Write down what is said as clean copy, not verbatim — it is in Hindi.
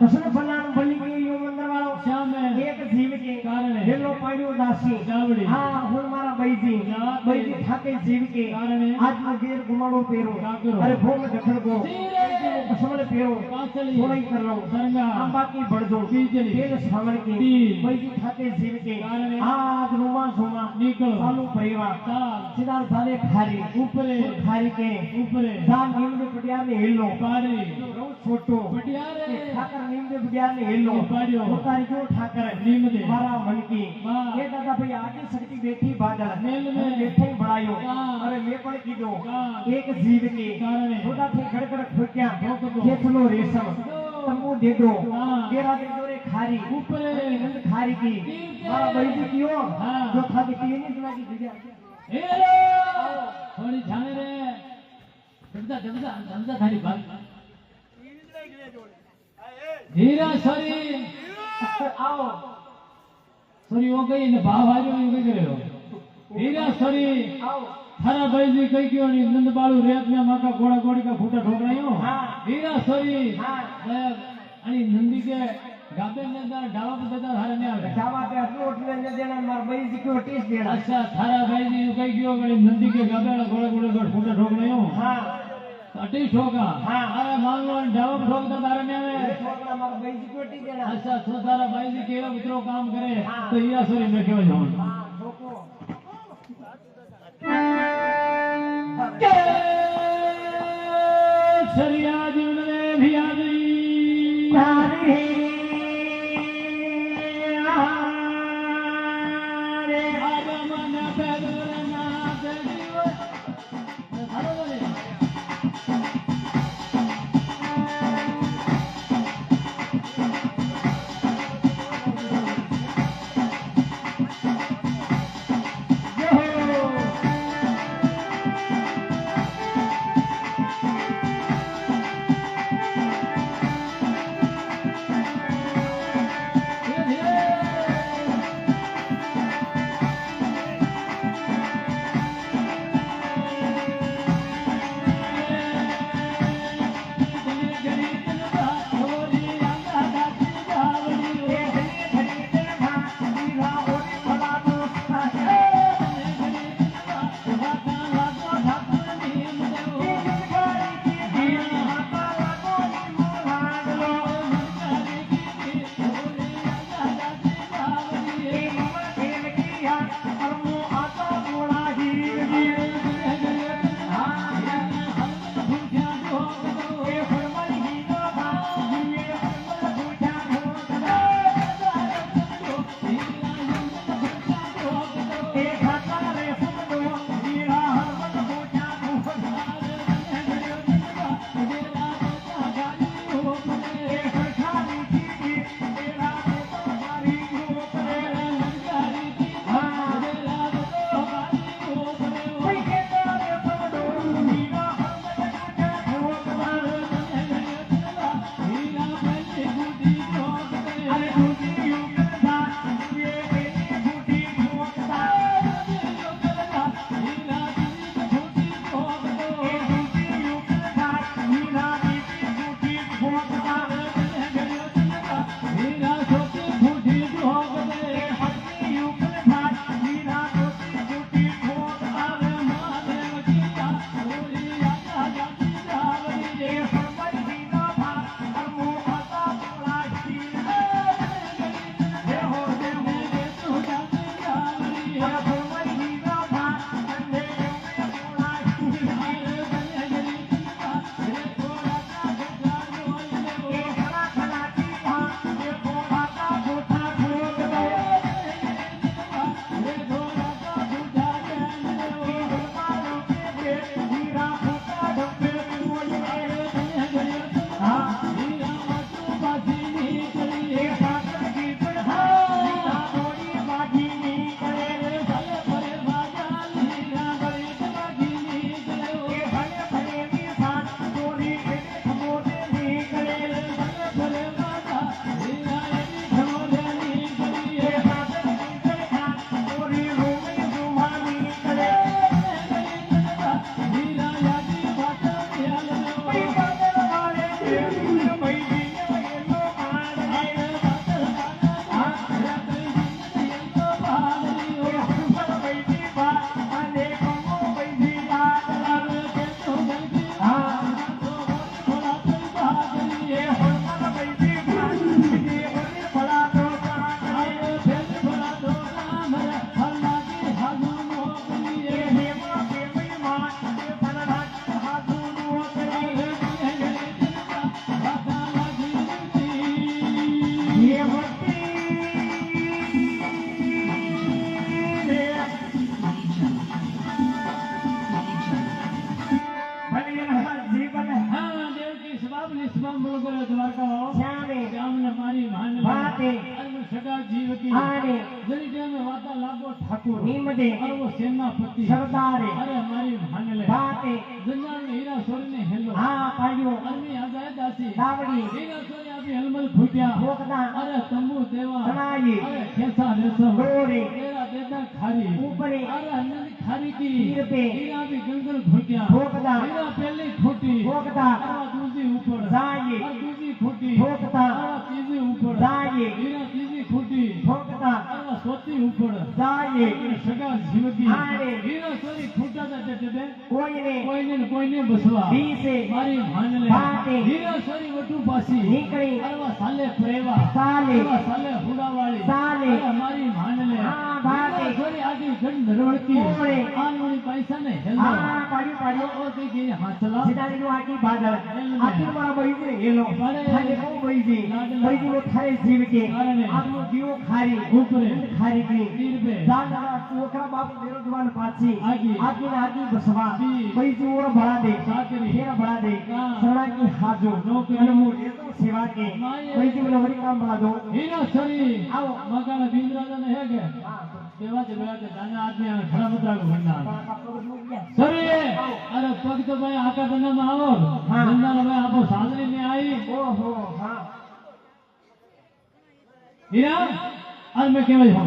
कृष्ण फलान बलि के यो मंदिर वालो श्याम एक जीव के कारण हेलो पाड़ियो दासी जावड़ी हां हुन मारा बैजी ठाके जीव के कारण आज नो गेर गुमाड़ो पेरो अरे भोग ढखड़ को कसमल पेरो थोड़ा ही कर लो सरंगा अंबा की बढ़ दो तेल सावन की बैजी ठाके जीव के कारण आज रुमा सुमा निकल चालू परिवार सिदार थाने खारी ऊपरे खारी के ऊपरे दान नीम में पटिया में हिलो पाड़ी रो छोटो पटिया रे ठाकर नीम में पटिया में हिलो पाड़ियो उतारी जो ठाकर नीम दे मारा मन की ये दादा भाई आगे शक्ति बैठी बादल मेल में बैठे ही बढ़ायो अरे मैं पण कीधो एक जीव के कारण थोड़ा थे गड़गड़ खोक्या खेतलो रेशम तंबू दे दो केरा दे दो रे खारी ऊपरे नंद खारी की मारा बैजी कियो जो खादी की नहीं सुना की जगह हेलो थोड़ी जाने रे धंधा थारी बात हीरा सॉरी आओ सॉरी वो गई ने भाव आयो ये कई करे हो हीरा सॉरी आओ थारा भाई जी कई क्यों नहीं नंद बालू रेत में माका घोड़ा घोड़ी का फूटा ठोकरायो हां हीरा सॉरी हां आणि नंदी के गाबे ने अंदर डावा पे देता थारे ने आवे डावा पे अटलो उठले ने देना मार भाई जी को टीस देना अच्छा थारा भाई जी कई क्यों गणी नंदी के गाबे घोड़ा घोड़ी का फूटा ठोकरायो हां अटी ठोका हां अरे मान लो डावा पे ठोकता थारे ने आवे ठोकना मार भाई जी को टीस देना अच्छा तो थारा भाई जी केरा मित्रों काम करे तो हीरा सॉरी में क्यों जाऊं हां ठोको सरिया जीवन में भी आ गई लिस्मा मुलगरे द्वारका वालो श्यामे श्यामने मारी मान बाते अरे सगा जीव की आने जरी टाइम वाता लागो ठाकुर नीमदे अरे वो सेनापति सरदारे अरे मारी मान ले बाते जंजाल ने हीरा सोरी ने हेलो हाँ पाड़ियो अरमी आजाए दासी दावड़ी हीरा सोरी आपी हलमल फूट्या भोगदा अरे तंबू देवा तनाई अरे खेसा रेशम डोरे तेरा देता खारी ऊपरे अरे अन्नन खारी की हीर पे हीरा भी गंगल फूट्या भोगदा हीरा पहली फूटी भोगदा अरे दूसरी ऊपर जाए और दूसरी फूटी भोगदा अरे तीसरी ऊपर जाए हीरा तीसरी फूटी भोगदा अरे सोती ऊपर जाए सगा जीव की आने हीरा सोरी फूटा था ते कोई ने बसवा बीसे मारी मान ले बाते हीरा सोरी वटू पासी નીકળી अरे साले प्रेवा साले साले हुड़ा वाली साले हमारी मान ले हाँ, बाते सोरी आगे गण नरवड़की ओरे आनवड़ी पैसा ने हेलो हाँ पाड़ियो पाड़ियो और के हाथ चला सीताजी नो आकी बादल आखिर मारा बईजी हेलो खाली को बईजी बईजी वो थारे जीव के आपनो जीव खारी ऊपरे खारी की तीर पे दादा ओकरा बाप मेरो जवान पाची आगी आगी बसवा बईजी और बढ़ा दे साकरी फेर बढ़ा दे हाँ। सड़ा की हाजो नौकरी। અને હું દેતો સેવા કે माये। બईજી મને વળી કામ बढ़ा दो हीरा सोरी आओ मकान बिंद्राजा ने है के हाँ सेवा के बेटा दाना आदमी खड़ा मुद्रा को भंडार કાકા પગ મૂક ગયા सरी अरे पग तो भाई आका बना में आओ हाँ। बंदा भाई आपो साजरी में आई ઓહો હા हीरा और मैं केवल हूं